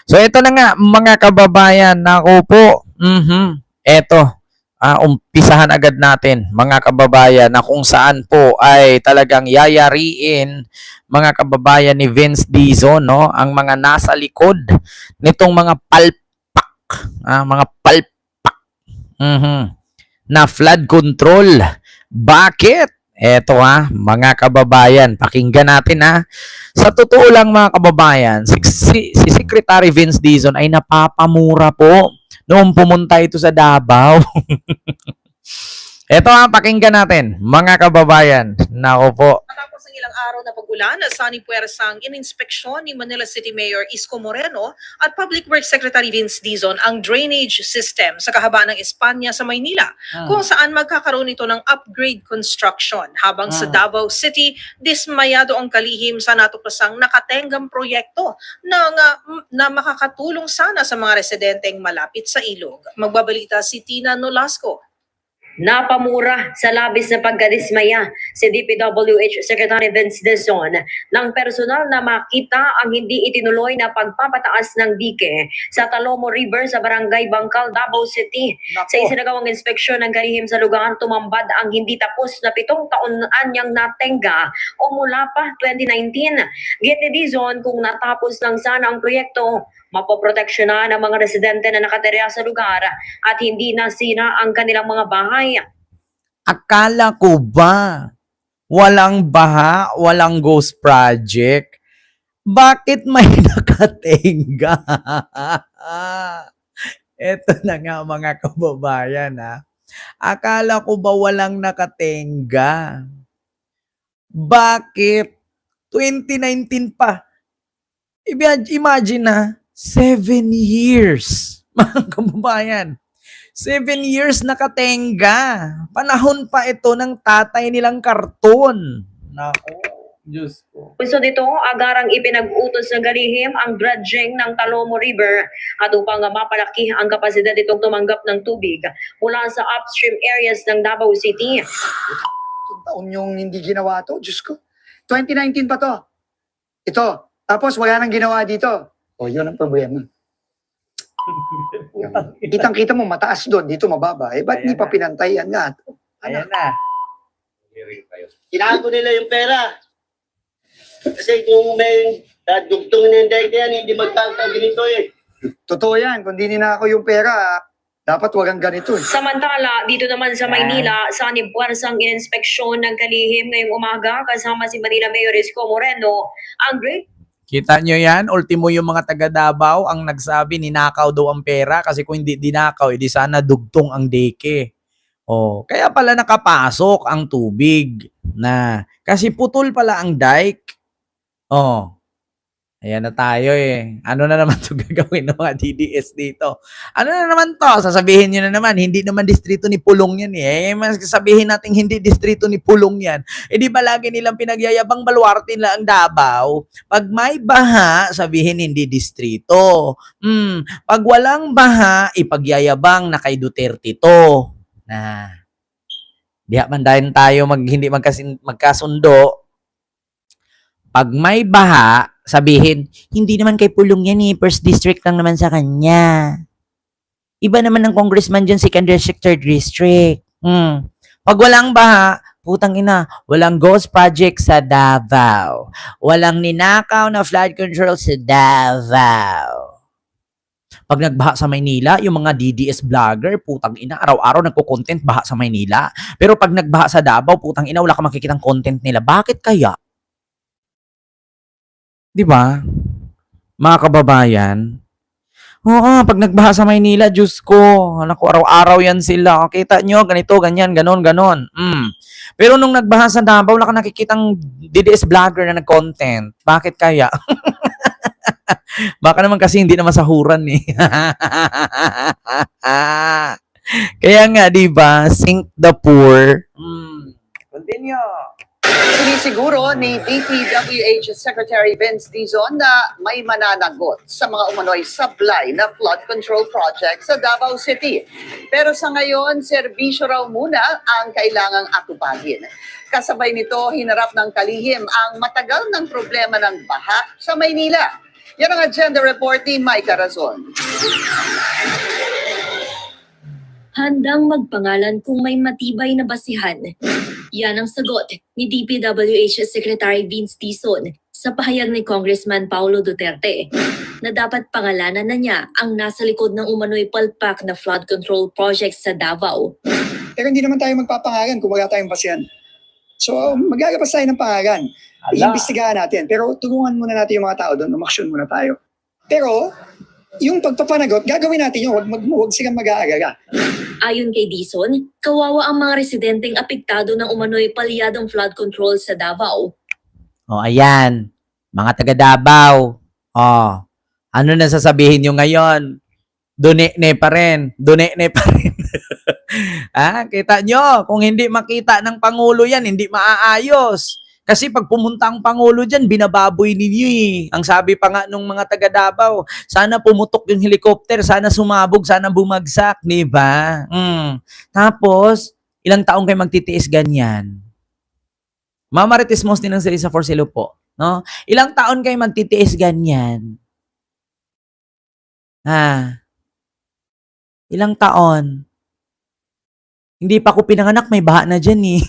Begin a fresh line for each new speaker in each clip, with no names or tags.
So ito na nga mga kababayan, nako po. Eto, umpisahan agad natin mga kababayan na kung saan po ay talagang yayariin mga kababayan ni Vince Dizon, no, ang mga nasa likod nitong mga palpak, mga palpak. Na flood control. Bakit? Eto mga kababayan, pakinggan natin Sa totoo lang mga kababayan, si Secretary Vince Dizon ay napapamura po noong pumunta ito sa Davao. Eto pakinggan natin, mga kababayan. Nako po.
Matapos ng ilang araw na pag-ulan, Sunny Puersang ininspeksyon ni Manila City Mayor Isko Moreno at Public Works Secretary Vince Dizon ang drainage system sa kahabaan ng Espanya sa Maynila, kung saan magkakaroon ito ng upgrade construction. Habang sa Davao City, dismayado ang kalihim sa natuklasang nakatenggang proyekto na makakatulong sana sa mga residenteng malapit sa ilog. Magbabalita si Tina Nolasco.
Napamura sa labis na pagkadismaya si DPWH Secretary Vince Dizon nang personal na makita ang hindi itinuloy na pagpapataas ng dike sa Talomo River sa Barangay Bangkal, Davao City. Sa isinagawang inspeksyon ng kalihim sa lugar, tumambad ang hindi tapos na 7 taon niyang natenga o mula pa 2019. Giit ni Dizon, kung natapos lang sana ang proyekto, mapoproteksyonan ang mga residente na nakatira sa lugar at hindi na sina ang kanilang mga bahay.
Akala ko ba walang baha, walang ghost project? Bakit may nakatenga? Eto na nga mga kababayan Akala ko ba walang nakatenga? Bakit? 2019 pa. Imagine 7 years. Mga kababayan. 7 years nakatenga. Panahon pa ito ng tatay nilang karton. Nako, Diyos ko.
So dito, agarang ipinag-utos ng kalihim ang dredging ng Talomo River at upang mapalaki ang kapasidad itong tumanggap ng tubig mula sa upstream areas ng Davao City.
Taon yung hindi ginawa to, Diyos ko. 2019 pa to. Ito. Tapos wala nang ginawa dito. O, yun ang problema. Kitang-kita mo, mataas doon, dito mababa. Eh, ba't di pa pinantayan nga?
Ayan na.
Tinago nila yung pera. Kasi kung may dugtong na yung dike yan, hindi magkakaganito eh.
Totoo yan. Kung di ninako yung pera, dapat walang ganito eh.
Samantala, dito naman sa Maynila, Sunny Puersang ininspeksyon ng kalihim ngayong umaga kasama si Manila Mayor Isko Moreno ang great.
Kita nyo yan? Ultimo yung mga taga Davao ang nagsabi ninakaw daw ang pera kasi kung hindi dinakaw, edi sana dugtong ang deke. Kaya pala nakapasok ang tubig kasi putol pala ang dike. Ayan na tayo Ano na naman ito gagawin ng mga DDS dito? Ano na naman to? Sasabihin nyo na naman, hindi naman distrito ni Pulong yan mas sabihin natin hindi distrito ni Pulong yan. Di ba lagi nilang pinagyayabang baluarte nila ang Davao? Pag may baha, sabihin hindi distrito. Pag walang baha, ipagyayabang na kay Duterte to. Diha man dahil tayo hindi magkasundo. Pag may baha, sabihin, hindi naman kay Pulong yan first district lang naman sa kanya. Iba naman ng congressman dyan, second district, third district. Pag walang baha, putang ina, walang ghost project sa Davao. Walang ninakaw na flood control sa Davao. Pag nagbaha sa Maynila, yung mga DDS vlogger, putang ina, araw-araw nagko-content baha sa Maynila. Pero pag nagbaha sa Davao, putang ina, wala ka makikitang content nila. Bakit kaya? Di ba? Mga kababayan. Pag nagbaha sa Maynila, Diyos ko, naku, araw-araw yan sila. Kita nyo, ganito, ganyan, ganon. Pero nung nagbaha sa Davao, wala ka nakikitang DDS vlogger na nag-content. Bakit kaya? Baka naman kasi hindi na masahuran Kaya nga, di ba? Sink the poor. Continue.
Sinisiguro ni DPWH Secretary Vince Dizon na may mananagot sa mga umano'y sablay na flood control project sa Davao City. Pero sa ngayon, serbisyo raw muna ang kailangang atupagin. Kasabay nito, hinarap ng kalihim ang matagal ng problema ng baha sa Maynila.
Yan ang agenda report ni Mike Carazon.
Handang magpangalan kung may matibay na basihan. Yan ang sagot ni DPWH Secretary Vince Dizon sa pahayag ni Congressman Paulo Duterte na dapat pangalanan na niya ang nasa likod ng umano'y palpak na flood control project sa Davao.
Pero hindi naman tayo magpapangalan kung wala tayong basihan. So, maglalabas tayo ng pangalan. Iimbestigahan natin. Pero tulungan muna natin yung mga tao doon. Umaksyon muna tayo. Pero, yung pagpapanagot, gagawin natin yun. Huwag silang mag-aalala.
Ayon kay Dizon, kawawa ang mga residenteng apektado ng umano'y palyadong flood control sa Davao.
O, ayan. Mga taga Davao. O, ano na sasabihin nyo ngayon? Done-ne pa rin. Done-ne pa rin. Kita nyo, kung hindi makita ng Pangulo yan, hindi maaayos. Kasi pag pumunta ang Pangulo dyan, binababoy ninyo eh. Ang sabi pa nga nung mga taga Davao, sana pumutok yung helicopter, sana sumabog, sana bumagsak, di ba? Tapos, ilang taong kayo magtitiis ganyan? Mamarites Mos din ang sila sa Forcelo po. No? Ilang taon kayo magtitiis ganyan? Ilang taon? Hindi pa ako pinanganak, may baha na dyan eh.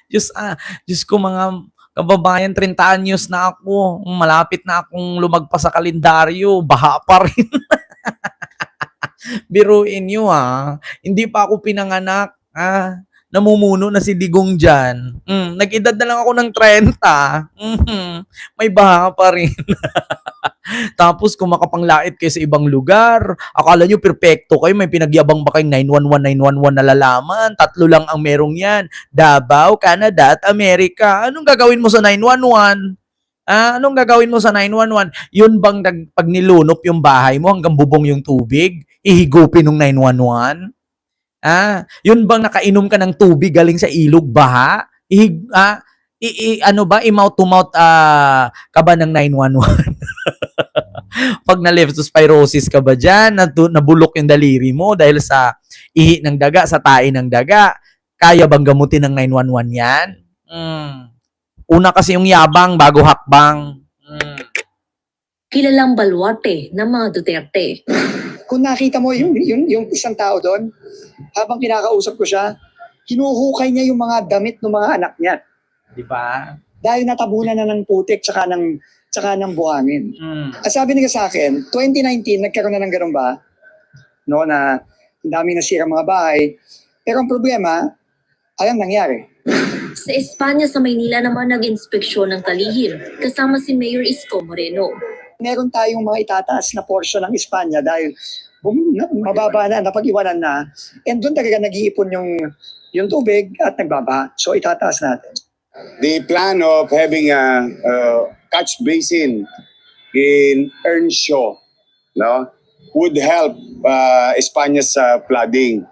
Diyos ko mga kababayan, 30 anyos na ako. Malapit na akong lumagpas sa kalendaryo. Baha pa rin. Biruin nyo Hindi pa ako pinanganak. Namumuno na si Digong dyan. Nag-edad na lang ako ng 30. May baha pa rin. Tapos kung makapanglait kayo sa ibang lugar, akala nyo perfecto kayo, may pinagyabang ba kayong 911 na lalaman? 3 lang ang merong yan. Davao, Canada at Amerika. Anong gagawin mo sa 911? Anong gagawin mo sa 911? Yun bang pag nilunop yung bahay mo hanggang bubong yung tubig? Ihigupin ng 911? Yun bang nakainom ka ng tubig galing sa ilog, baha? I-mouth to mouth ka ba ng 911? Pag na leptospirosis ka ba dyan, nabulok yung daliri mo dahil sa ihi ng daga, sa tae ng daga, kaya bang gamutin ng 911 yan? Una kasi yung yabang bago hakbang.
Kilalang balwate ng mga Duterte.
Kung nakita mo yung isang tao doon, habang kinakausap ko siya, hinuhukay niya yung mga damit ng mga anak niya.
Di ba?
Dahil natabunan na ng putik tsaka ng buhangin. At sabi nila sa akin, 2019, nagkaroon na ng ganun ba? No, na ang daming nasira mga bahay. Pero ang problema, alam nangyari.
Sa Espanya sa Maynila naman nag-inspeksyon ng talihim kasama si Mayor Isko Moreno.
Meron tayong mga itataas na portion ng Espanya dahil mababa na, napag-iwanan na. And doon talaga nag-iipon yung tubig at nagbaba. So itataas natin.
The plan of having a catch basin in Earnshaw, no, would help Espana's flooding.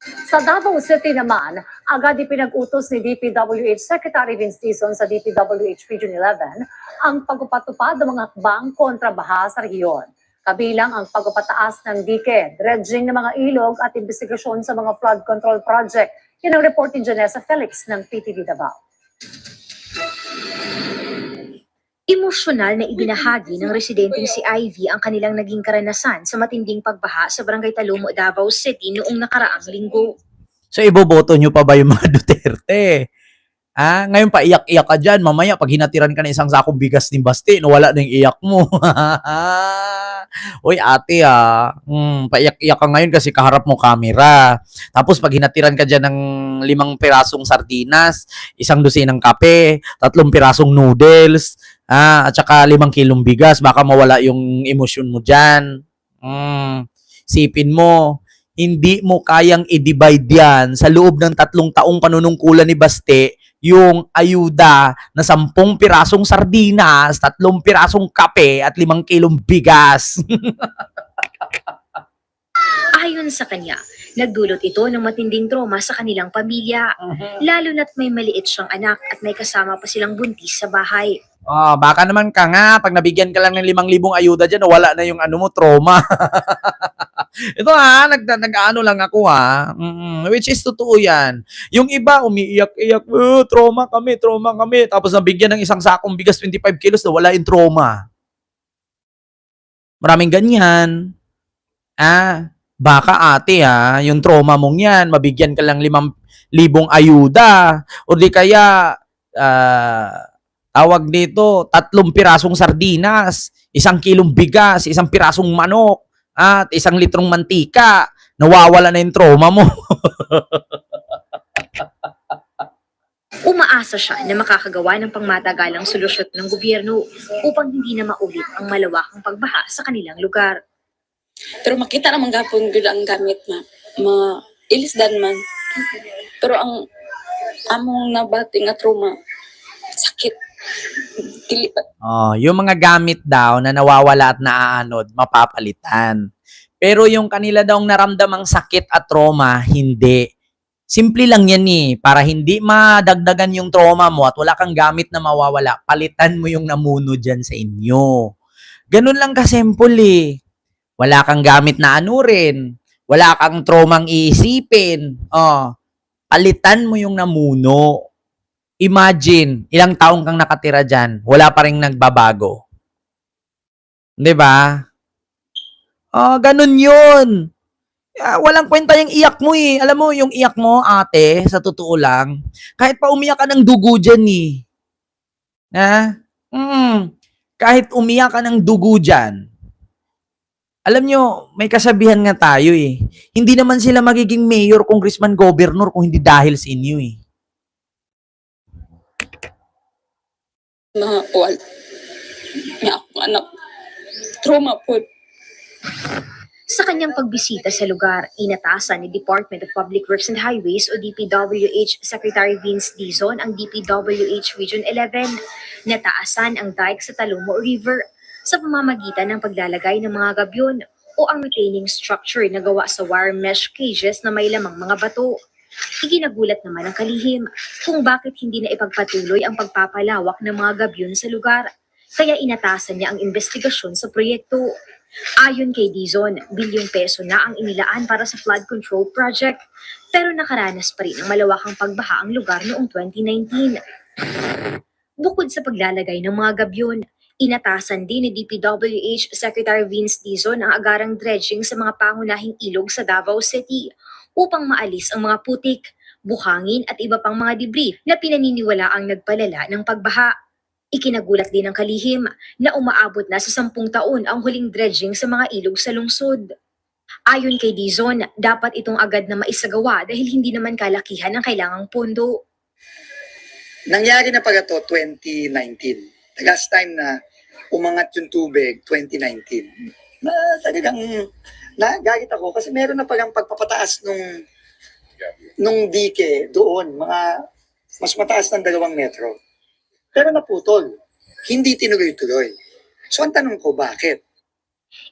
Sa Davao City naman, agad ipinag-utos ni DPWH Secretary Vince Dizon sa DPWH Region 11 ang pagpapatupad ng mga hakbang kontra baha sa rehiyon. Kabilang ang pagpapataas ng dike, dredging ng mga ilog at investigasyon sa mga flood control project. Yan ang report ni Janessa Felix ng PTV Davao.
Emosyonal na ibinahagi ng residenteng si Ivy ang kanilang naging karanasan sa matinding pagbaha sa Barangay Talumo, Davao City noong nakaraang linggo.
So, iboboto nyo pa ba yung mga Duterte? Ngayon pa iyak-iyak ka dyan. Mamaya, pag hinatiran ka ng isang sakong bigas ni Basti, nawala na yung iyak mo. Uy, ate paiyak-iyak ka ngayon kasi kaharap mo camera. Tapos, pag hinatiran ka dyan ng 5 pirasong sardinas, 1 dosenang kape, 3 pirasong noodles, at saka 5 kilong bigas, baka mawala yung emosyon mo dyan. Sipin mo, hindi mo kayang i-divide yan sa loob ng 3 taong panunungkulan ni Baste, yung ayuda na 10 pirasong sardinas, 3 pirasong kape at 5 kilong bigas.
Ayon sa kanya, nagdulot ito ng matinding trauma sa kanilang pamilya, lalo na't may maliit siyang anak at may kasama pa silang buntis sa bahay.
Baka naman ka nga, pag nabigyan ka lang ng 5,000 ayuda dyan, wala na yung trauma. Ito nag-ano lang ako which is totoo yan. Yung iba, umiiyak-iyak, trauma kami. Tapos nabigyan ng isang sakong bigas 25 kilos na wala yung trauma. Maraming ganyan. Baka ate yung trauma mong yan, mabigyan ka lang 5,000 ayuda. O di kaya, tawag dito, 3 pirasong sardinas, 1 kilong bigas, 1 pirasong manok, at 1 litrong mantika. Nawawala na yung trauma mo.
Umaasa siya na makakagawa ng pangmatagalang solusyon ng gobyerno upang hindi na maulit ang malawakang pagbaha sa kanilang lugar.
Pero makita naman gapon gud ang gamit na ilisdan man. Pero ang among nabati nga trauma sakit. Dili pa.
Yung mga gamit daw na nawawala at naaanod, mapapalitan. Pero yung kanila daw naramdamang sakit at trauma, hindi. Simple lang yan para hindi madagdagan yung trauma mo at wala kang gamit na mawawala, palitan mo yung namuno dyan sa inyo. Ganun lang kasimple Wala kang gamit na anurin. Wala kang traumang iisipin. Palitan mo yung namuno. Imagine, ilang taong kang nakatira dyan, wala pa rin nagbabago. 'Di ba? Ganun yun. Walang kwenta yung iyak mo Alam mo, yung iyak mo, ate, sa totoo lang, kahit pa umiyak ka ng dugo dyan Kahit umiyak ka ng dugo dyan, alam nyo, may kasabihan nga tayo Hindi naman sila magiging mayor, congressman, governor kung hindi dahil sa inyo
Wal. Nga ako anak. Trauma po.
Sa kanyang pagbisita sa lugar, inatasan ni Department of Public Works and Highways o DPWH Secretary Vince Dizon ang DPWH Region 11 na taasan ang dike sa Talomo River sa pamamagitan ng paglalagay ng mga gabyon o ang retaining structure na gawa sa wire mesh cages na may lamang mga bato. Ikinagulat naman ang kalihim kung bakit hindi na ipagpatuloy ang pagpapalawak ng mga gabyon sa lugar, kaya inatasan niya ang investigasyon sa proyekto. Ayon kay Dizon, bilyong peso na ang inilaan para sa flood control project, pero nakaranas pa rin ng malawakang pagbaha ang lugar noong 2019. Bukod sa paglalagay ng mga gabyon, inatasan din ni DPWH Secretary Vince Dizon ang agarang dredging sa mga pangunahing ilog sa Davao City upang maalis ang mga putik, buhangin at iba pang mga debris na pinaniniwalaang nagpalala ng pagbaha. Ikinagulat din ng kalihim na umaabot na sa 10 taon ang huling dredging sa mga ilog sa lungsod. Ayon kay Dizon, dapat itong agad na maisagawa dahil hindi naman kalakihan ang kailangang pondo.
Nangyari na pala to 2019. The last time na umangat yung tubig, 2019. Na talagang nagalit ako kasi meron na palang pagpapataas nung dike doon, mga mas mataas ng 2 metro. Pero naputol. Hindi tinuloy-tuloy. So ang tanong ko, bakit?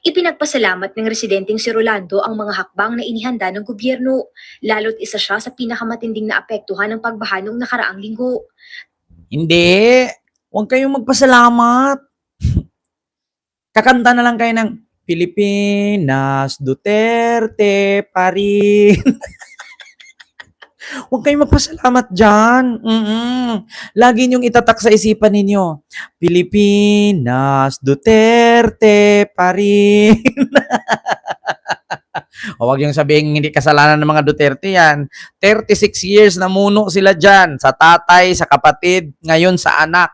Ipinagpasalamat ng residenteng si Rolando ang mga hakbang na inihanda ng gobyerno, lalo't isa siya sa pinakamatinding na apektuhan ng pagbaha noong nakaraang linggo.
Hindi. Huwag kayong magpasalamat. Kakanta na lang kayo ng Pilipinas, Duterte, pa rin. Huwag kayong magpasalamat dyan. Lagi niyong itatak sa isipan ninyo. Pilipinas, Duterte, pa rin. Huwag yung sabihin hindi kasalanan ng mga Duterte yan. 36 years na muno sila dyan. Sa tatay, sa kapatid, ngayon sa anak.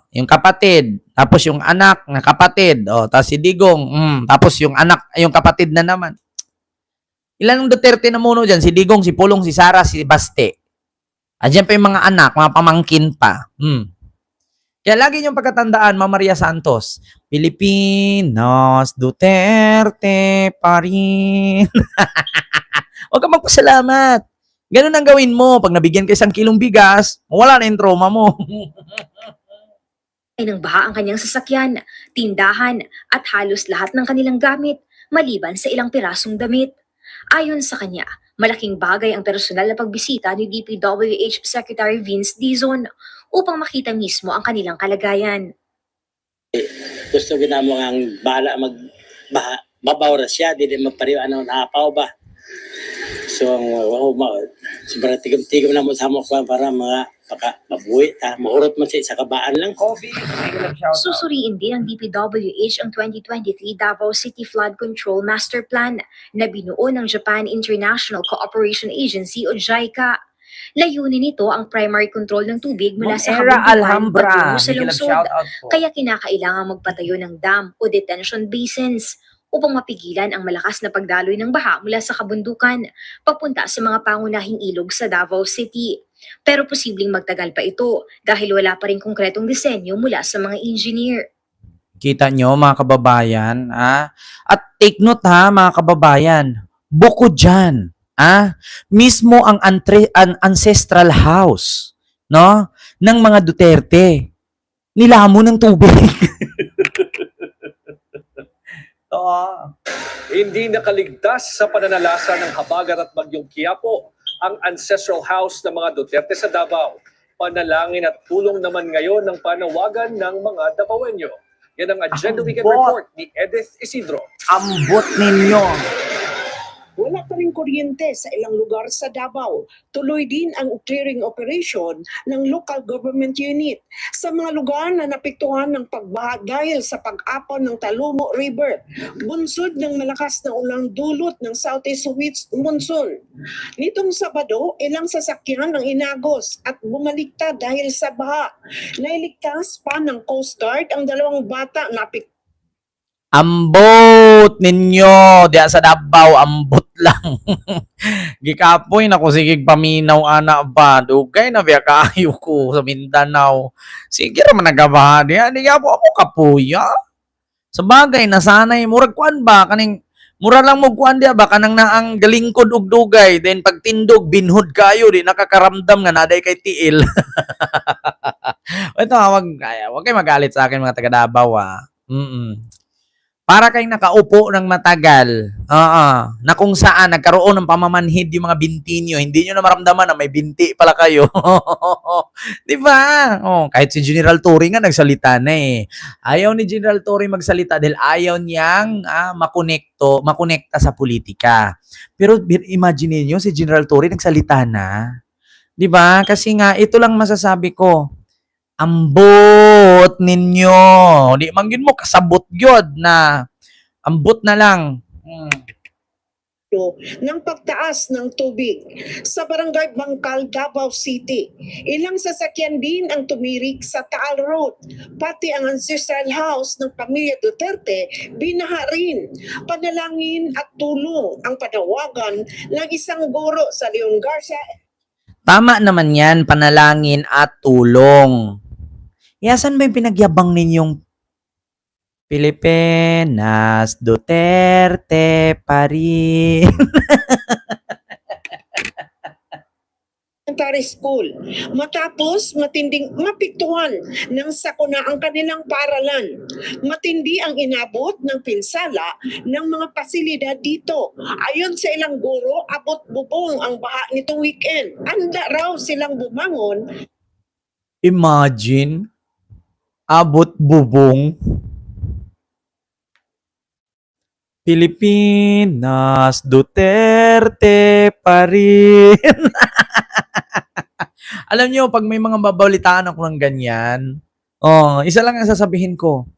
Yung kapatid, tapos yung anak na kapatid, tapos si Digong, tapos yung anak, yung kapatid na naman. Ilan ang Duterte na muno dyan? Si Digong, si Pulong, si Sara, si Baste. Diyan pa yung mga anak, mga pamangkin pa. Kaya lagi niyong pagkatandaan, Mama Maria Santos, Pilipinas, Duterte, pa rin. Huwag ka magpasalamat. Ganun ang gawin mo. Pag nabigyan ka 1 kilong bigas, wala na yung trauma mo.
Ay ng baha ang kanyang sasakyan, tindahan at halos lahat ng kanilang gamit maliban sa ilang pirasong damit. Ayon sa kanya, malaking bagay ang personal na pagbisita ni DPWH Secretary Vince Dizon upang makita mismo ang kanilang kalagayan.
Gusto ginamo ang bala magbaha. mabaw ra siya, di mapariw ano naapaw ba. So sobrang tigom-tigom na mo sa mo para mga mabuhi ta, mahurot man sa kabaan lang.
Susuriin din ng DPWH ang 2023 Davao City Flood Control Master Plan na binuo ng Japan International Cooperation Agency o JICA. Layunin nito ang primary control ng tubig mula sa
Era
kabundukan
Alhambra.
patungo sa
Bigyan
lungsod.
shout-out po.
Kaya kinakailangan magpatayo ng dam o detention basins upang mapigilan ang malakas na pagdaloy ng baha mula sa kabundukan papunta sa mga pangunahing ilog sa Davao City. Pero posibleng magtagal pa ito dahil wala pa rin konkretong disenyo mula sa mga engineer.
Kita nyo mga kababayan, ha? At take note ha mga kababayan, bukod dyan, ha? Mismo ang ancestral house, no? Ng mga Duterte, nilamo ng tubig.
Hindi nakaligtas sa pananalasa ng habagat at bagyong Quiapo ang ancestral house ng mga Duterte sa Davao. Panalangin at tulong naman ngayon ng panawagan ng mga Davaoenyo. Yan ang Agenda Weekend Report ni Edith Isidro.
Ambot ninyo.
Wala pa rin kuryente sa ilang lugar sa Davao. Tuloy din ang clearing operation ng local government unit sa mga lugar na napektuhan ng pagbaha dahil sa pag-apaw ng Talumo River. Bunsod ng malakas na ulang dulot ng southeast monsoon. Nitong Sabado, ilang sasakyan ang inagos at bumaliktad dahil sa baha. Nailigtas pa ng Coast Guard ang 2 bata na
Ambot ninyo. Diya sa Davao, ambot lang. Gikapoy na ko sige paminaw ana ba. Dugay na biya kaayo ko sa Mindanao. Sige raman nagabaha diya. Di po ako kapuya. Sa bagay, nasanay. Murag kuan ba? Kaning, mura lang mo kuan diya ba? Kanang naang galingkod ug dugay. Then pagtindog, binhod kayo. Di nakakaramdam nga naday kay tiil. Ito, wag kayo magalit sa akin mga taga Davao Para kayong nakaupo ng matagal. Na kung saan nagkaroon ng pamamanhid yung mga binti nyo. Hindi nyo na maramdaman na may binti pala kayo. Di ba? Kahit si General Torre nga nagsalita na eh. Ayaw ni General Torre magsalita dahil ayaw niyang makonekta sa politika. Pero imagine niyo si General Torre nagsalita na. Di ba? Kasi nga ito lang masasabi ko. Ambot ninyo. Di manggin mo kasabot gyud na ambot na lang.
ng pagtaas ng tubig sa Barangay Bangkal, Davao City. Ilang sasakyan din ang tumirik sa Taal Road. Pati ang ancestral house ng pamilya Duterte binaha rin. Panalangin at tulong ang panawagan ng isang guro sa Leon Garcia.
Tama naman yan, panalangin at tulong. Yasan ba yung pinagyabang ninyong Pilipinas, Duterte pa rin?
Elementary school. Matapos matinding mapiktuhan ng sakuna ang kanilang paaralan. Matindi ang inabot ng pinsala ng mga pasilidad dito. Ayon sa ilang guro, abot bubong ang baha nitong weekend. Anda raw silang bumangon.
Imagine, abot bubong. Pilipinas, Duterte pa rin. Alam niyo, pag may mga babalitaan ako ng ganyan, isa lang ang sasabihin ko.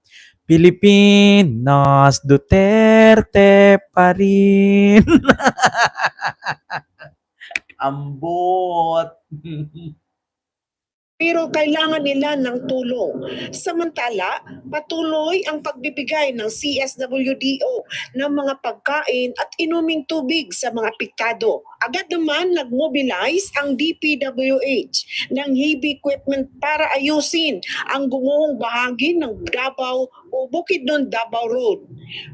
Pilipinas, Duterte pa rin. Ambot.
Pero kailangan nila ng tulong. Samantala, patuloy ang pagbibigay ng CSWDO ng mga pagkain at inuming tubig sa mga apektado. Agad naman nag-mobilize ang DPWH ng heavy equipment para ayusin ang gumuhong bahagi ng Davao o Bukidnon Davao Road.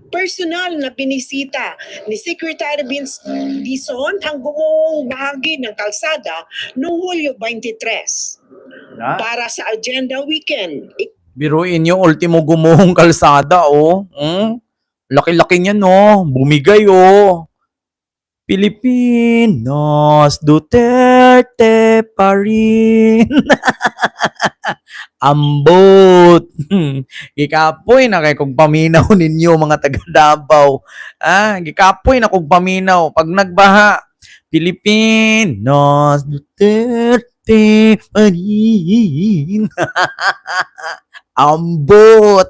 Personal na binisita ni Secretary Vince Dizon ang gumuhong bahagi ng kalsada noong Hulyo 23. Para sa Agenda Weekend.
Biruin nyo, ultimo gumuhong kalsada, Laki-laki niya, Bumigay, Pilipinos, Duterte pa rin. Ambot. Gikapoy na kay kung paminaw ninyo mga taga Davao. Gikapoy na kung paminaw. Pag nagbaha, Pilipinos, Duterte pa rin. Ambot.